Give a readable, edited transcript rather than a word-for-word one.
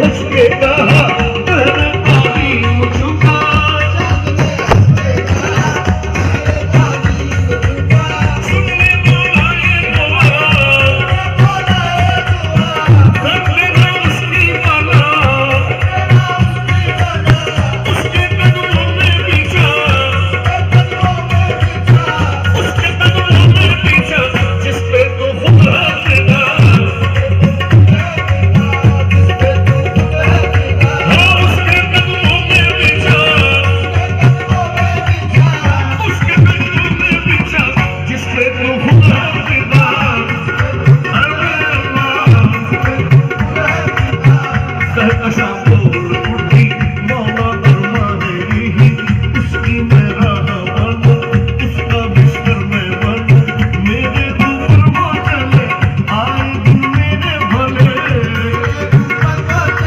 उसके कहा दरबारी मुझका सुनने बुलाए दुआ रख लेना उसकी माला उसके कदमों में पीछा उसके कदमों में पीछा जिस पे तो खुदा फिदा हाँ उसके कदमों में पीछा उसके कदमों में पीछा जिस पे तो खुदा फिदा अरे अल्लाह कहता शाम